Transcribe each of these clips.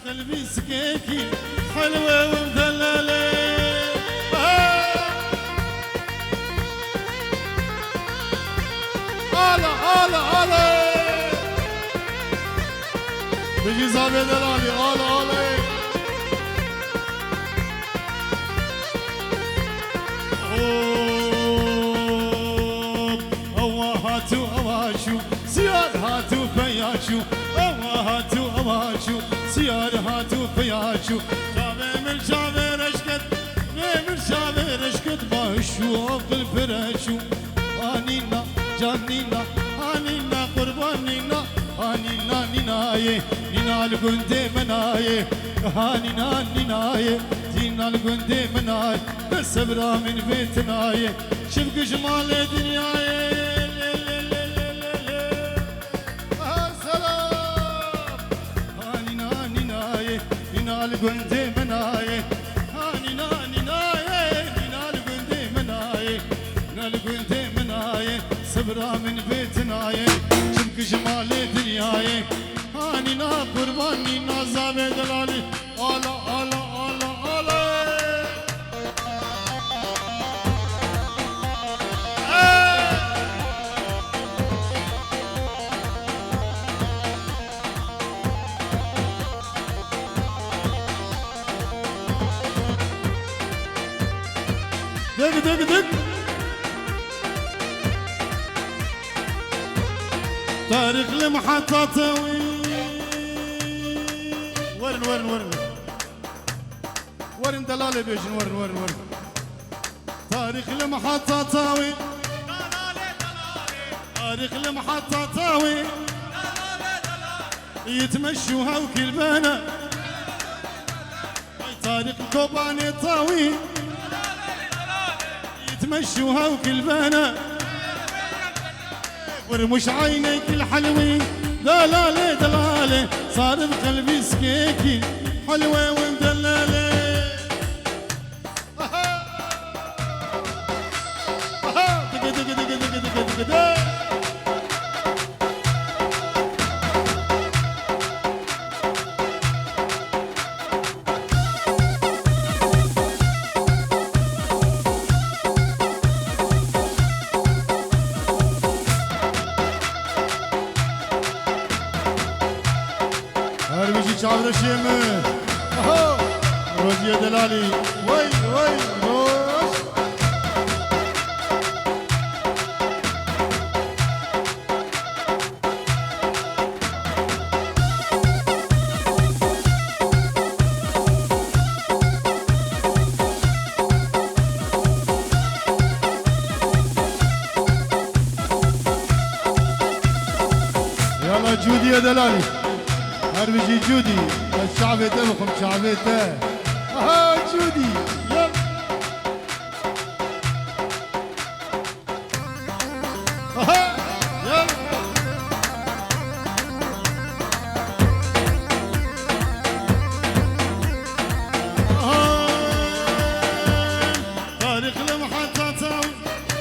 قلبي سكيكي حلوة ومدللة هلا بيجي زابي دلالي هلا هاتو اواشو سيار هاتو فياشو هاتو اواشو سيار هاتو فياشو جابي من جابي رشكت من جابي رشكت باشو بالفراشو انينا جانينا انينا قربانينا انينا نيناي نينا القندي مناي هانينا نيناي دينا القندي مناي بالصبرا من بيتناي شبك جمال دنياي القندي مناي هاني ناني ناي نال القندي مناي نال القندي مناي صبرا من بيتناي شبك جمال دنياي هاني نا قرباني نا زابي دلالي آلا آلا آلا آلا دق طارق المحطة طويل ورن دلالي بيجن ورن طارق المحطة طويل طارق المحطة طويل يتمشوها وكل بنا طارق كوباني طويل يتمشوها وكل بنا ورمش عينيك الحلوين دلالي صار بقلبي سكيكي حلوة ومدللة دق شعب رشيمة روزية دلالي وي روش يلا جودي يا دلالي هربجي جودي الشعبيته بخم شعبيته جودي يلا يلا طارق المحطة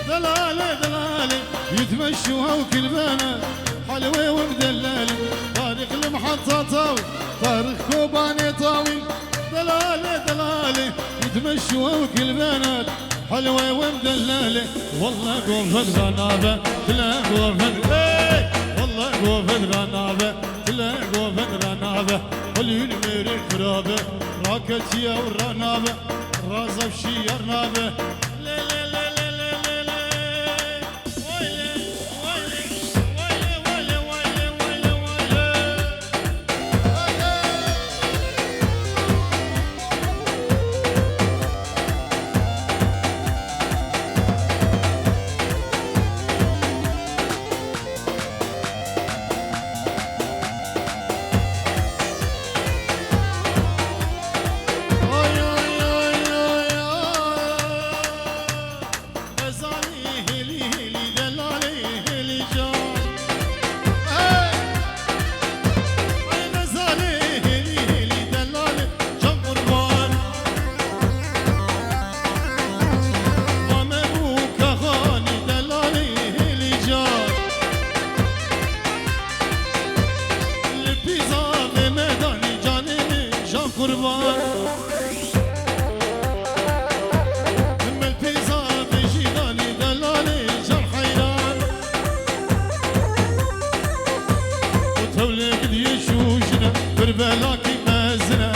دلالي يتمشوها وكل بنا حلوة ومدللة طارق المحطة طاوي طارق كوباني طاوي دلالي يتمشوا وكل بنات حلوة ومدللة والله قوفت غنابة تلا قوفت والله قوفت غنابة تلا قوفت غنابة قليل ميري خرابة راكتيا ورنابة رازف شي ارنابة قربان لما البيزا بيجيناني دلالي جرح حيران وتولي قد يشوشنا بربلاكي مازنا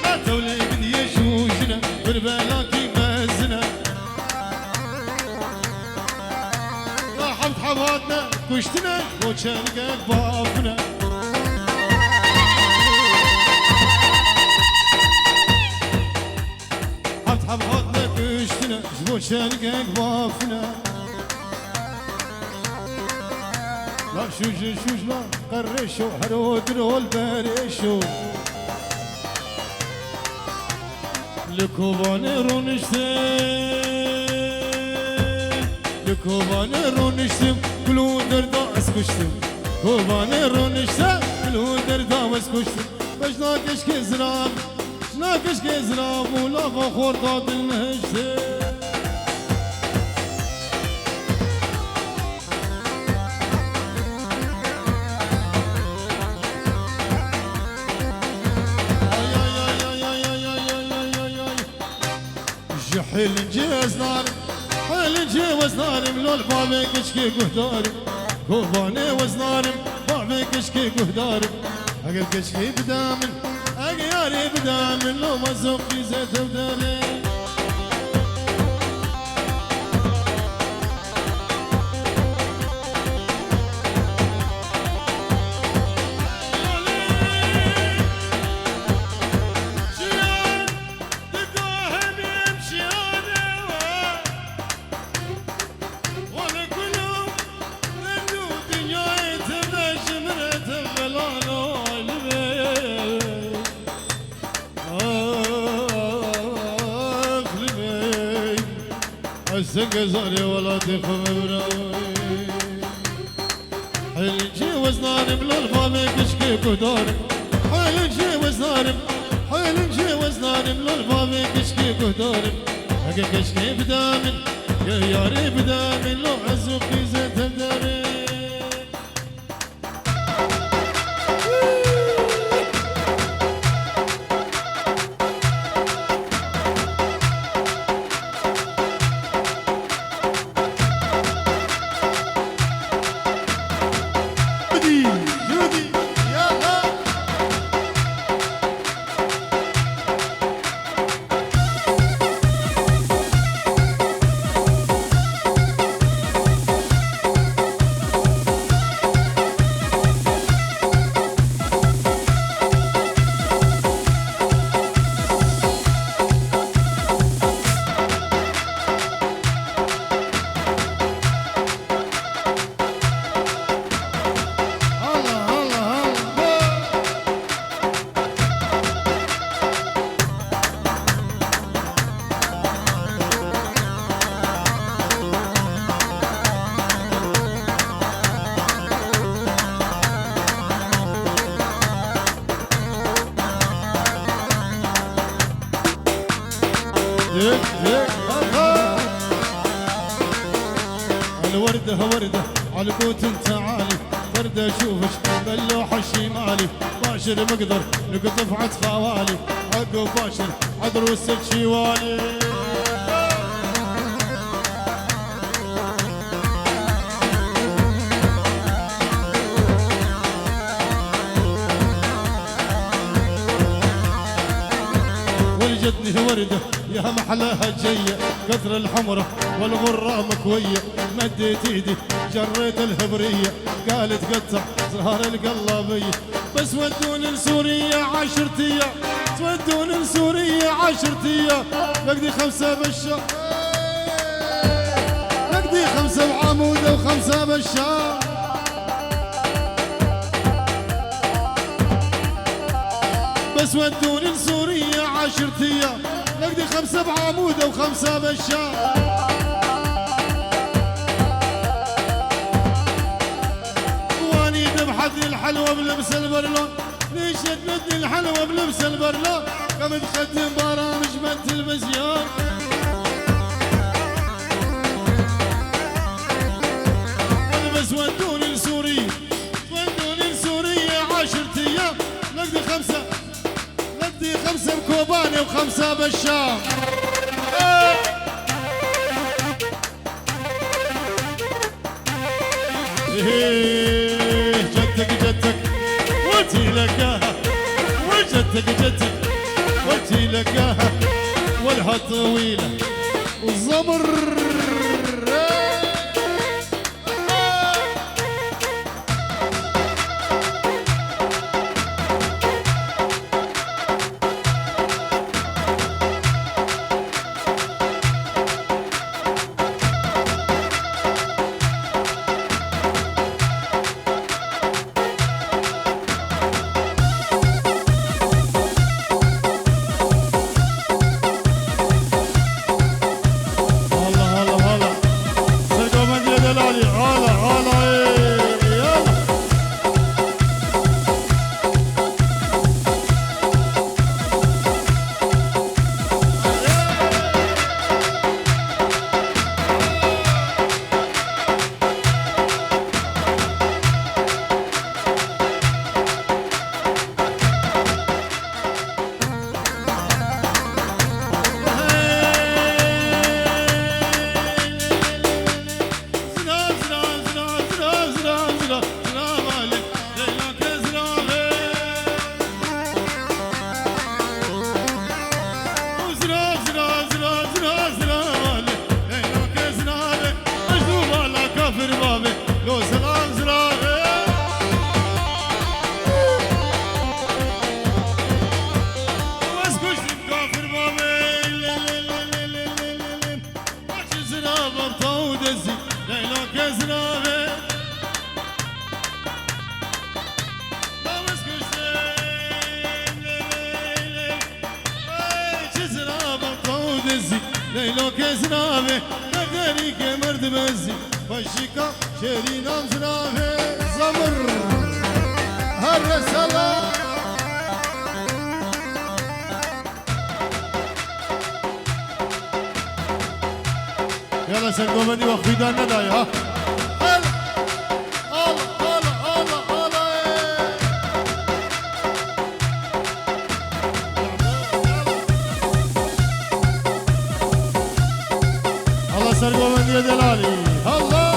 لا تولي قد يشوشنا بربلاكي مازنا راحت حباتنا كشتنا وشلقك بافنا حباتنا كشتنا وشلقك بافنا لا شوش لا قرشو حرود رول بريشو لكوباني رونشتم كلو دردا اسكشتم كوباني رونشتم كلو دردا اسكشتم باش ناكش كزراب ولا فخور قاتل نهشتم حيل نجي وزنارم لول بابي كشكي قهدارم كوباني وزنارم بابي كشكي قهدارم اقل كشكي بدامن اقياري بدامن لو ما زوقي زيت بداري السنقزاري ولا تفهم براوي حيلجي وزنارم للبابي كشكي قدارم حيلجي وزنارم للبابي كشكي قدارم حقا كشكي بدامن يا ياري بدامن لو عزوكي زيت بداري وردة عالقوت انت عالي وردة اشوفش باللوحة الشمالي باشر مقدر نقطف عد خوالي عقب باشر عدروس الشوالي ولجتني وردة يا محلاها جية كثر الحمرة والغرة مكوية مديت ايدي جريت الهبرية قالت قطع زهر القلابية بس ودوني لسوريا عشرتية تودوني لسوريا عشرتية نقدي 5 بالشهر نقدي 5 بعمودة و5 بالشهر بس ودوني لسوريا عشرتية نقدي 5 بعمودة و5 بالشهر الحلوة بلبس البرلون ليش تمدني الحلوة بلبس البرلون قمت خدم برامج بالتلفزيون بس ودوني لسوريا عاشرتي خمسة بكوباني وخمسة بالشام. جدك جدك وانتي لقاها، وجدك جدك وانتي لقاها، والها طويلة والزمر. ليلو كزنافه نقدري كمرد مزي فشيكا شيرينا مزنافه زمر هالرسالة. يلا سلقوا بدي وخيدان نداي ها. سرقوا من يد دلالي الله.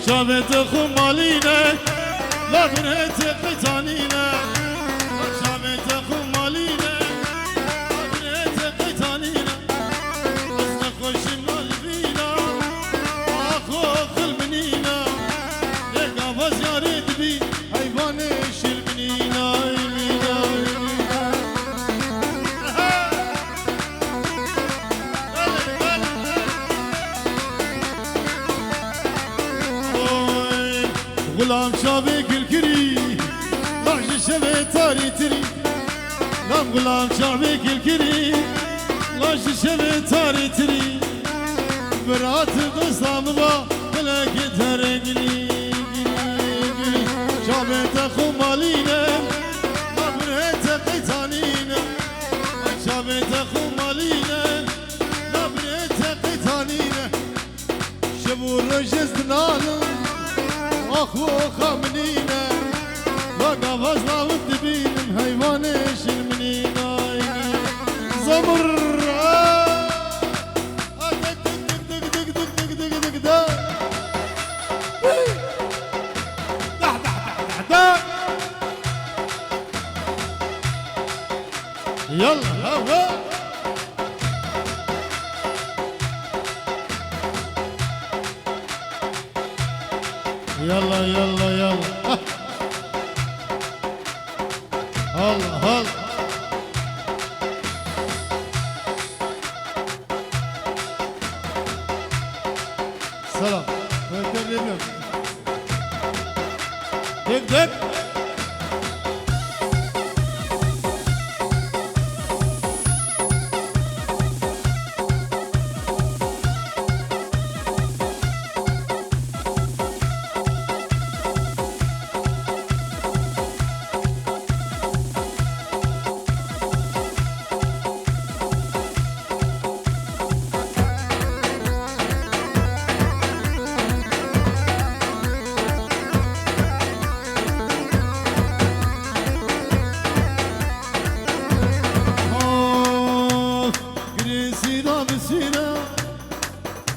شابت خمالينا لا بنهت قيتانينا، شابت خمالينا لا بنهت قيتانينا، بس نخش من البينا اخو المنينا لقى بس يا ريت بي حيوان المنينا غلام شابك الكري ضعش شبه تاري تري. لام غلام شابك الكري ضعش شبه تاري تري. برات قصام با بلك ترقلي شابت خمالينا ما برهت قيتانينا، شابت خمالينا ما برهت قيتانينا. شبو رجز دنانا اخو خامنينا بقى فزنا والدبين هيوانش المنينا زمر دق دق دق دق دق دق دق دق دق دق دق يلا يلا يلا هلا هلا سلام دق دق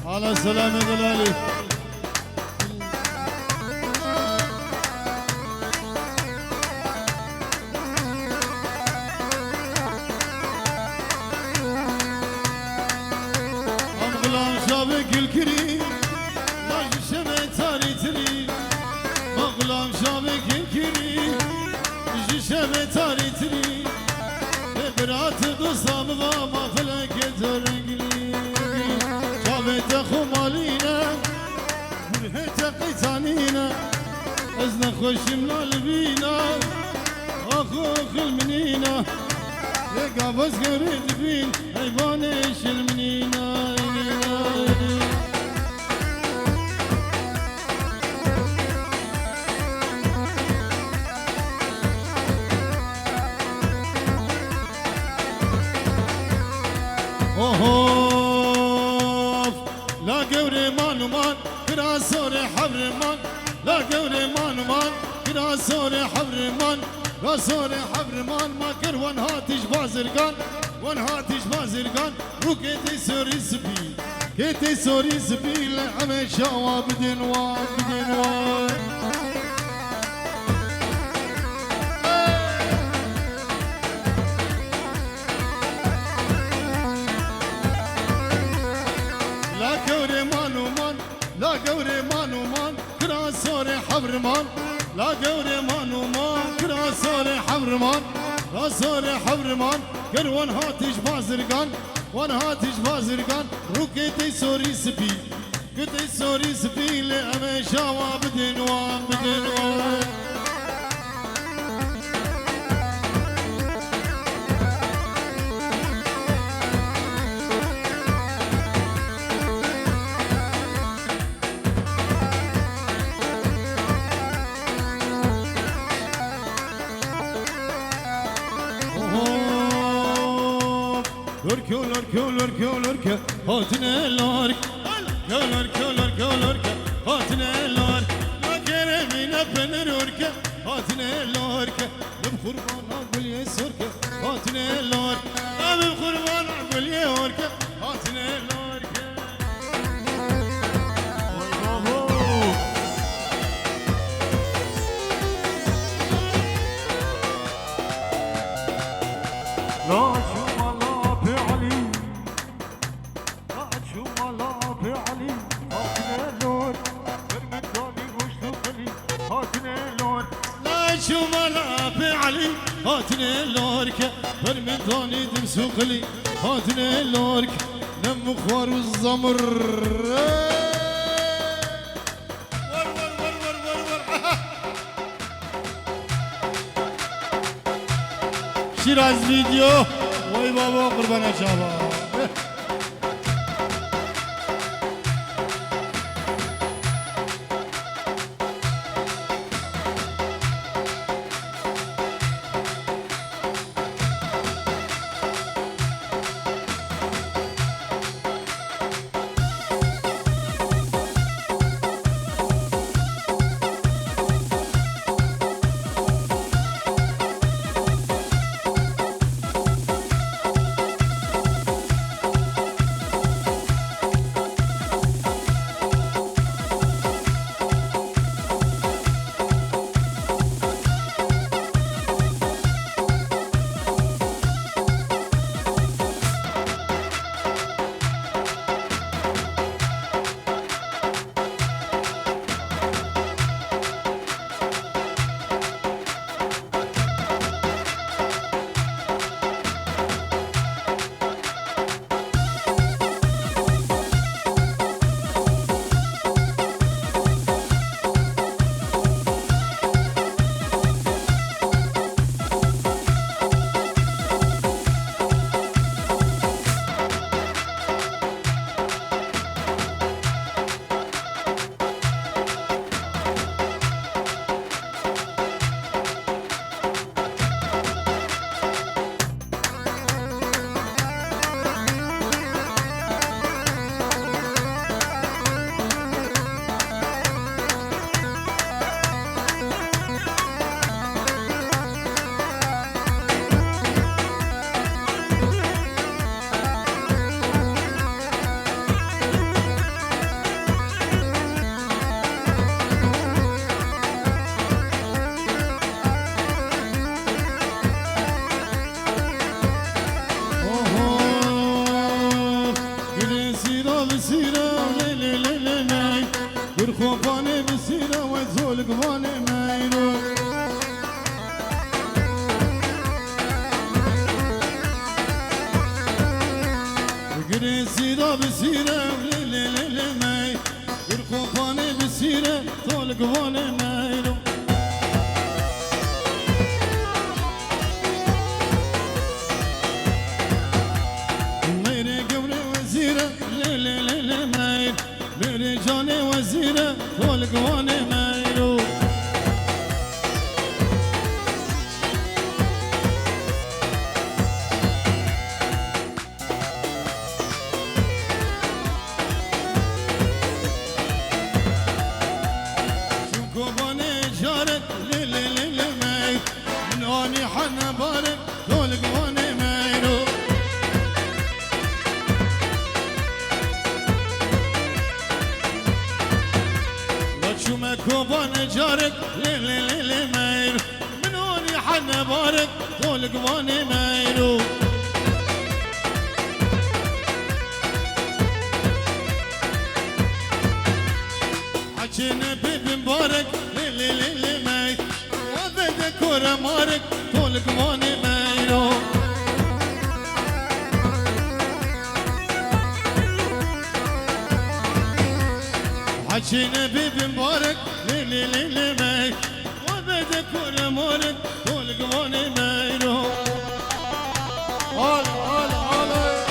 على سلامة دلالي أم غلام شابك الكريم ما جشمة تاري تري ما غلام شابك الكريم جشمة تاري تري برات قصة مضامة فلك ترنقلي شابت أخو مالينا برهت قيتانينا أزنا خوش ملالبينا أخو المنينا يا قابس قريد بين حيوانش المنينا اوه لا قوري مان ومان كراسوري حبر مان لا قوري مان ومان كراسوري حبر مان راسوري حبر مان ما كر وانهاتش بازرقان وانهاتش بازرقان روكيتي سوري سبي كيتي سوري سبي لعمي شواب دنوان بدنوان لا قوري مان ومان لا قوري مان ومان كراسوري حبر مان لا قوري مان ومان كراسوري حبر مان راسوري حبر مان كر وانهاتش بازرقان وانهاتش بازرقان روكيتي سوري سبي كتي سوري سبي لأمي شاوا بدنوان بدنوان لوركو لوركو لوركو لوركو هاتنا لورك لورك لورك لورك هاتنا لورك لا كرمينا بنورك هاتنا لورك بخربان اقول يا سورك هاتنا لورك بخربان اقول يا ورك هاتنا لورك لا هاتني اللوركة برمضاني دمسوق لي هاتني اللوركة نم خوار والزمر ور ور ور ور ور ور شيراز فيديو وي بابا قربان شابا وزيرة وذول قواني ما يروح قري سيرة بسيرة وليلي ماي يرقوفاني بسيرة ذول قواني ما يروح मेरे जाने वजीर खोल गवाने मैरो شوكو باني جارك لي ماي ناني حنا بارك خول गवाने मैरो شوما كوبان جارك لي ماير منوني حنا بارك طول قواني مايرو حكينا بيبي مبارك لي ماير وبدا كورة مارك طول قواني مايرو حكينا بيبي مبارك لي ماي وبدا كل مورد طول قواني مايرو هلا هلا هلا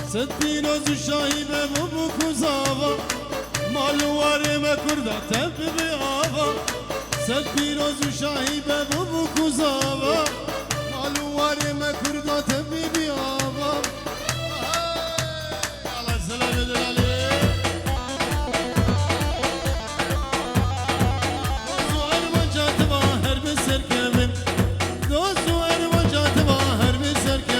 ستي روز الشايبة بابوك وزافا مالواري ما كردا تبي بيافا ستي روز الشايبة بابوك وزافا مالواري ما كردا تبي بيافا على السلام عليك دوزو أرمجات باهر بسركبين دوزو أرمجات باهر بسركبين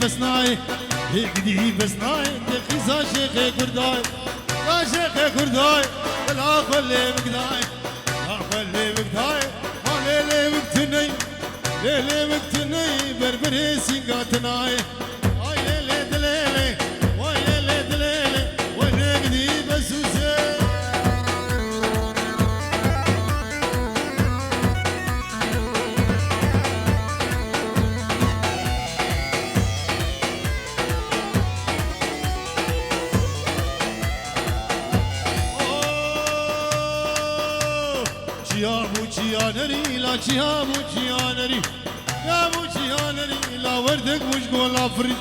بسناي هيك بسناي تخيزا شيخ كرداي يا شيخ كرداي لا خلي مقداي لا خلي مقداي ليلي وقتني ليلي وقتني بربري سيقاتناي هاي ليلي دليلي واي ليلي دليلي وينقدي بسوسي يا موجيانري لا يا موجيانري يا موجيانري لا وردك مش قول افري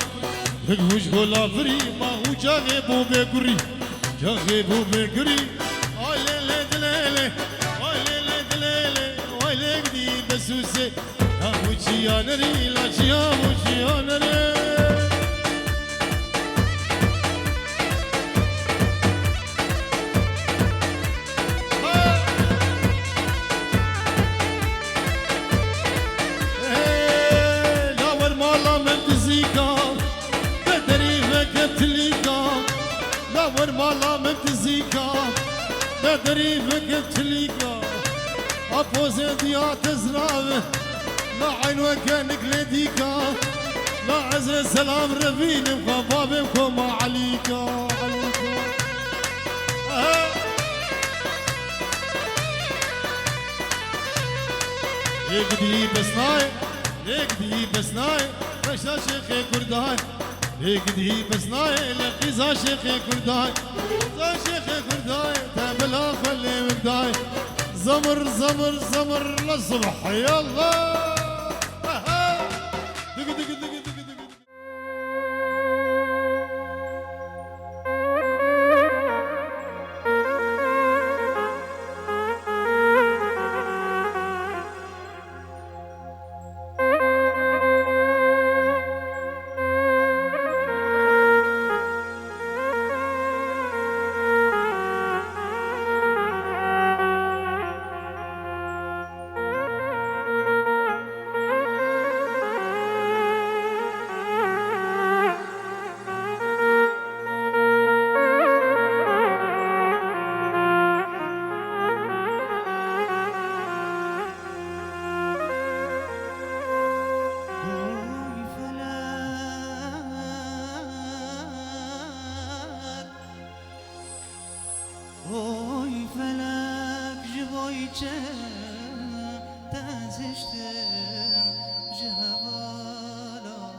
دك مش قول افري ما هو جاغي بو بكري جاغي بو بكري اي ليلي دليلي اي ليلي دليلي اي ليلي بسوسي يا موجيانري لا يا موجيانري ورمالا متزيكا بدري فقت ليكا أبوزي ديا تزراوي لا عين وكانك لديكا لا عزر سلام ربيني وخبابكم عليكا يقدي بسناي يقدي بسناي رشا شيخي كرداي يقدي بسناي لقيزا شيخي كرداي زا شيخي كرداي تابلا خلي مقداي زمر زمر زمر للصبح يلا دق دق دق دق دق جبایچه تزشتم جوالان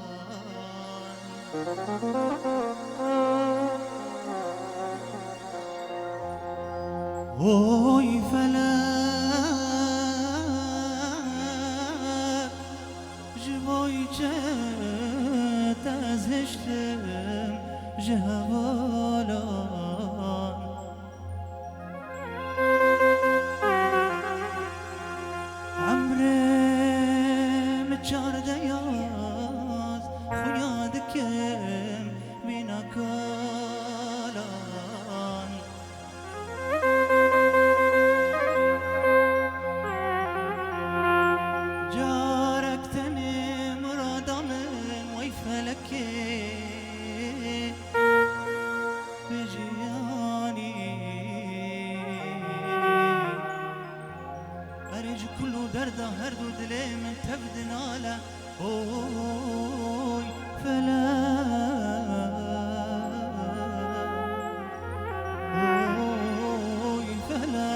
اوی فلک جبایچه تزشتم جوالان چارده یاز خویاد کم بینا کالان جارک تنی مرادامن وی فلکی بجیانی أريج كل درده هرد ودلي من تبدنا له أوي فلا أوي فلا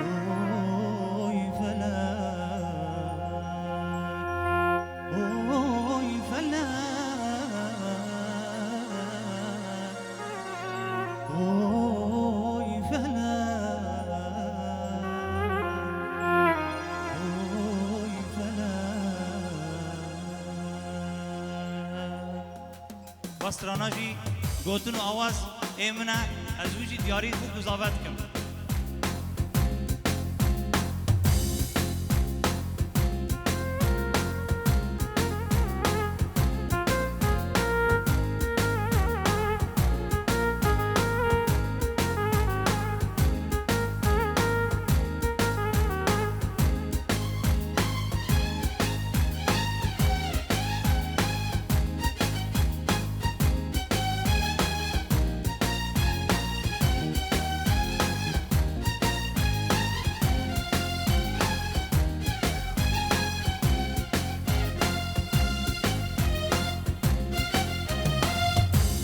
أوي فلا أوي فلا أوي فلا وستراناجی گوتن آواز ایمنه از وجی دیاری خوب گذابت کم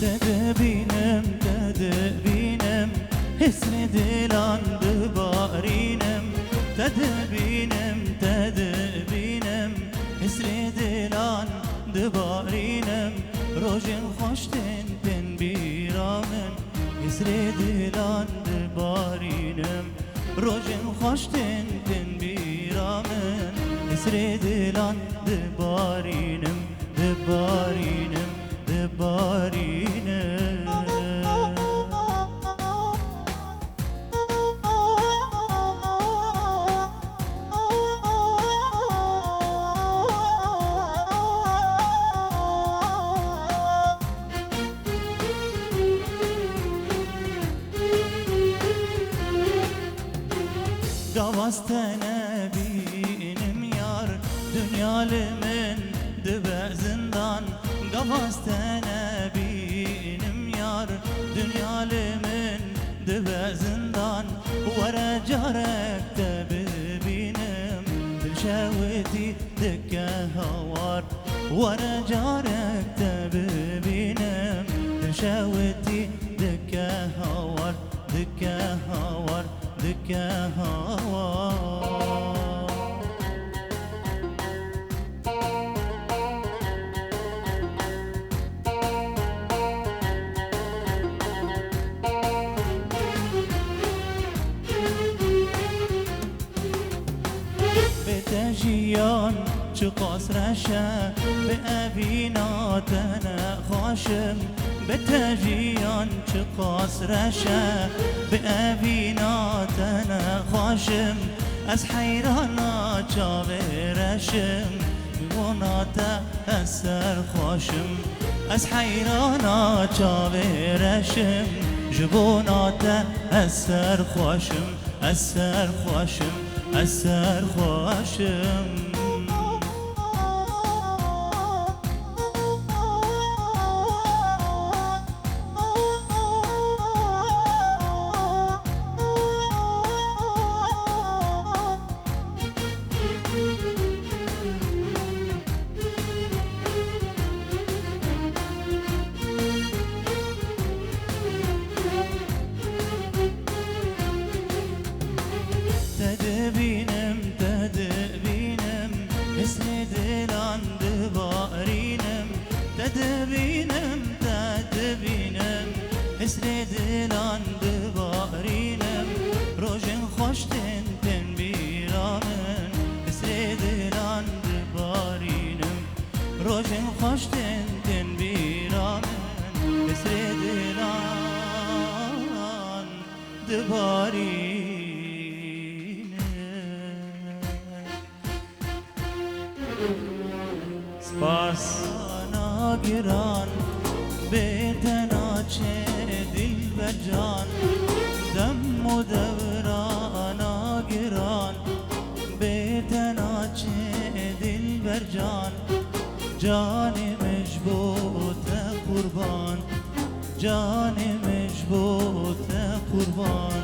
تدبینم تدبینم حسن دلان دبارینم تدبینم تدبینم حسن دلان دبارینم روژن خوشتن تن بیرامن حسن دلان دبارینم روژن خوشتن تن بیرامن حسن دلان دبارینم دبارینم دبارینه Gavastene binim yar dünyalı men dibe zindan Gavastene binim yar dünyalı men dibe zindan Vere carekte bibinim dilşeveti dikke havar Vere carekte bibinim dilşeveti dikke havar Dikke havar dikke havar بتجيان چقاس رشه به ابیناتن خواشم بتجيان چقاس رشه به ابیناتن خواشم از حیرانا چاورشم بوناتا اثر خواشم از حیرانا چاورشم جبوناتا اثر خواشم اثر خواشم اثر خواشم تدبينم تدبينم حسري دلان دبارينم روجن خوش تن بیرامن حسري دلان دبارينم روجن خوش تن بیرامن حسري دلان دبارينم سپاس ناگران بیتنا چه دل برجان دم و دوران ناگران بیتنا چه دل برجان جان مجبوت قربان جان مجبوت قربان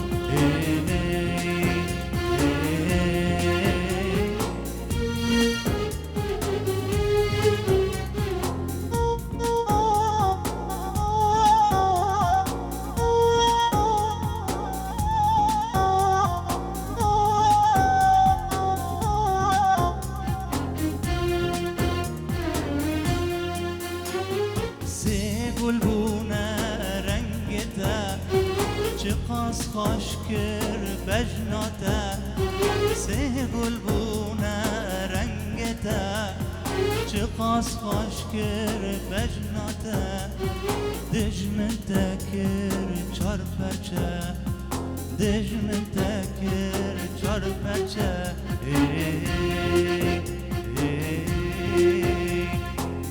قاس خوش کر بجناته سه گلبونه رنگته چه قاس خوش کر بجناته دجمن تکر چار پرچه دجمن تکر چار پرچه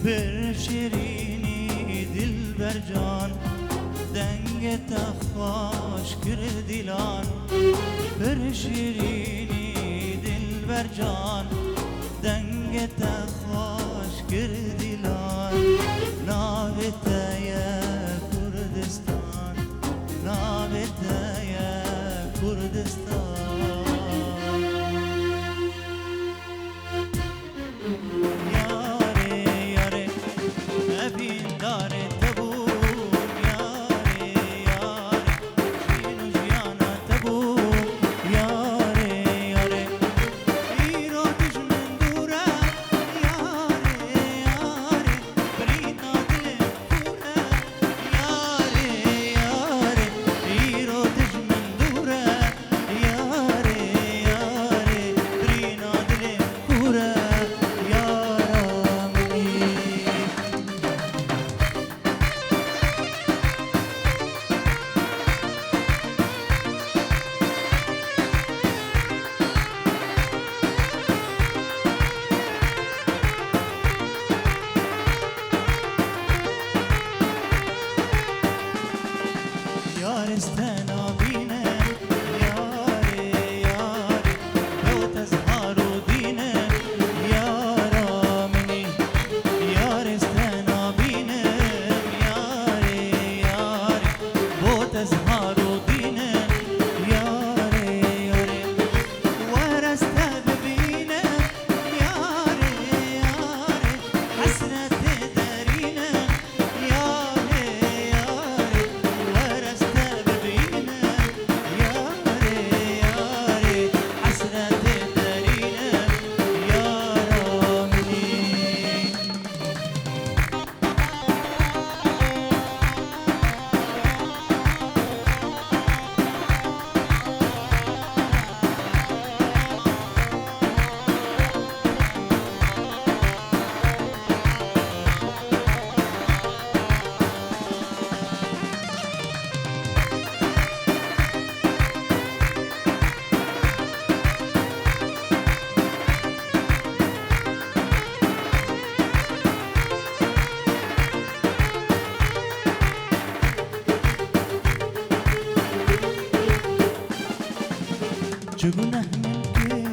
bir şirini dilber can denge taxvaş kir dilan bir şirini dilber can denge taxvaş kir dilan naveteye Kurdistan naveteye Kurdistan yare yare evin dare چگونه من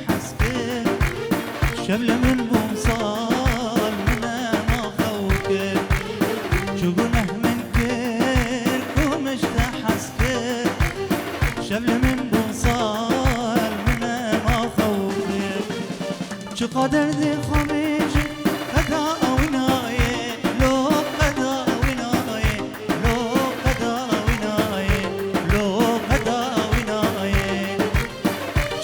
حسكر شبل من بوصال من ما خوكر چگونه من كومش حسكر شبل من بوصال من ما خوكر چه قدر دي خميش قدا ونايه لو قدا ونايه لو قدا ونايه لو قدا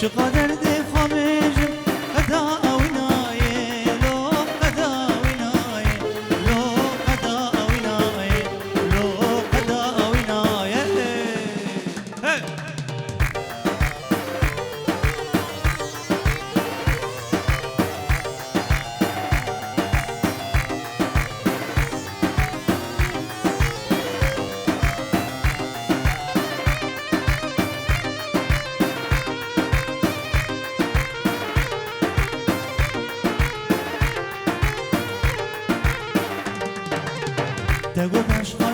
چقدر دی خامجم قدا ونايه لو قدا ونايه تقوم اشقى